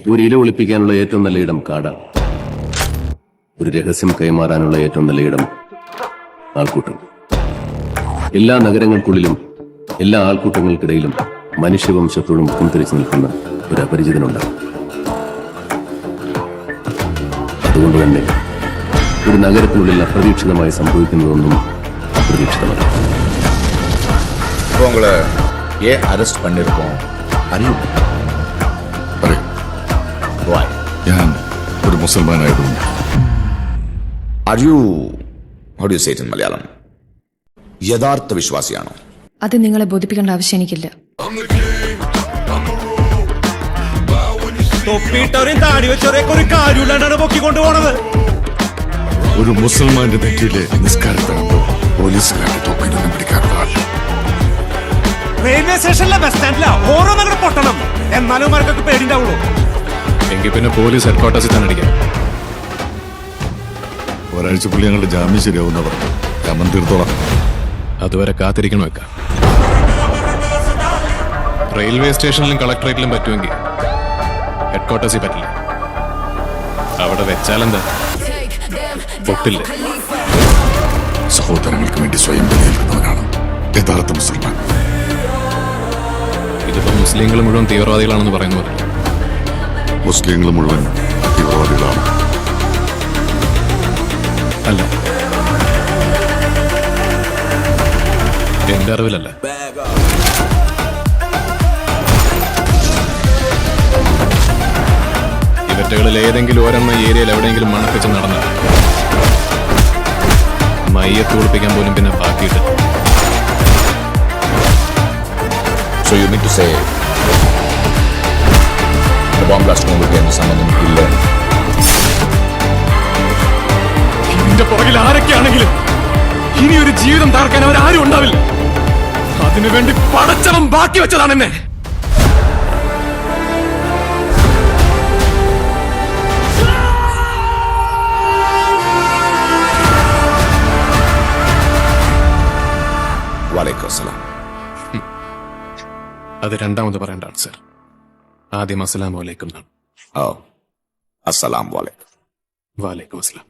ഒരു ഇല ഒളിപ്പിക്കാനുള്ള ഏറ്റവും നല്ല ഇടം കാടാണ്. ഒരു രഹസ്യം കൈമാറാനുള്ള ഏറ്റവും നല്ല ഇടം ആൾക്കൂട്ടം. എല്ലാ നഗരങ്ങൾക്കുള്ളിലും എല്ലാ ആൾക്കൂട്ടങ്ങൾക്കിടയിലും മനുഷ്യവംശത്തോടും കുന്തിരിച്ചു നിൽക്കുന്ന ഒരു അപരിചിതനുണ്ടാകും. അതുകൊണ്ട് തന്നെ ഒരു നഗരത്തിനുള്ളിൽ അപ്രതീക്ഷിതമായി സംഭവിക്കുന്നതൊന്നും അപ്രതീക്ഷിതമല്ല. உங்களை ஏன் அரெஸ்ட் பண்ணிருக்கோம் അറിയും? ഞാൻ ഒരു മുസൽമാനായതുകൊണ്ട്. Are you, how do you say it in Malayalam, യഥാർത്ഥ വിശ്വാസിയാണോ? അത് നിങ്ങളെ ബോധിപ്പിക്കേണ്ട ആവശ്യം എനിക്കില്ല. ഒരു മുസൽമാന്റെ നെറ്റിയിലെ നിസ്കാരത്തിനുണ്ടോ പോലീസുകാരുടെ തൊപ്പിനൊന്നും പിടിക്കാനുള്ള റെയിൽവേ സ്റ്റേഷനിലെ ബസ് സ്റ്റാൻഡിലാ ഓരോന്നങ്ങനെ പൊട്ടണം, എന്നാലും മാർക്കൊക്കെ പേടിണ്ടാവുള്ളൂ. എങ്കിൽ പിന്നെ പോലീസ് ഹെഡ്ക്വാർട്ടേഴ്സിൽ തന്നെ അടിക്കാം. ഒരാഴ്ച പുള്ളി ഞങ്ങളുടെ ജാമ്യം ശരിയാവുന്ന പറഞ്ഞു. ജാമ്യം തീർത്തോളാം. അതുവരെ കാത്തിരിക്കണം വെക്കാം. റെയിൽവേ സ്റ്റേഷനിലും കളക്ടറേറ്റിലും പറ്റുമെങ്കിൽ ഹെഡ്ക്വാർട്ടേഴ്സിൽ പറ്റില്ല. അവിടെ വെച്ചാലെന്താ പൊട്ടില്ലേ? സഹോദരങ്ങൾക്ക് വേണ്ടി സ്വയം ബലിയേൽക്കുന്നവനാണ് യഥാർത്ഥ മുസൽമാൻ. ഇതിപ്പോ മുസ്ലിങ്ങൾ മുഴുവൻ തീവ്രവാദികളാണെന്ന് പറയുന്നു. മുസ്ലിങ്ങൾ മുഴുവൻ തീവ്രവാദികളാണ്. അല്ല, എന്റെ അറിവിലല്ല. ഇവറ്റകളിൽ ഏതെങ്കിലും ഒരെണ്ണം ഏരിയയിൽ എവിടെയെങ്കിലും മണപ്പിച്ച് നടന്നാൽ മയ്യത്ത് കുളിപ്പിക്കാൻ പോലും പിന്നെ ബാക്കിയിട്ട്. So you mean to say the bomb blast കൊണ്ട് സംബന്ധം ഇല്ല? ഇതിന്റെ പുറകിൽ ആരൊക്കെയാണെങ്കിലും ഇനി ഒരു ജീവിതം താർക്കാൻ അവരാരും ഉണ്ടാവില്ല. അതിനുവേണ്ടി പടച്ചവൻ ബാക്കി വെച്ചതാണ് എന്നെ. വലൈക്കും അസ്സലാം. അത് രണ്ടാമത് പറയേണ്ടതാണ് സർ. ആദ്യം അസ്സലാമു അലൈക്കും. ഓ, അസ്സലാമു അലൈക്കും. വാലൈക്കും അസ്സലാം.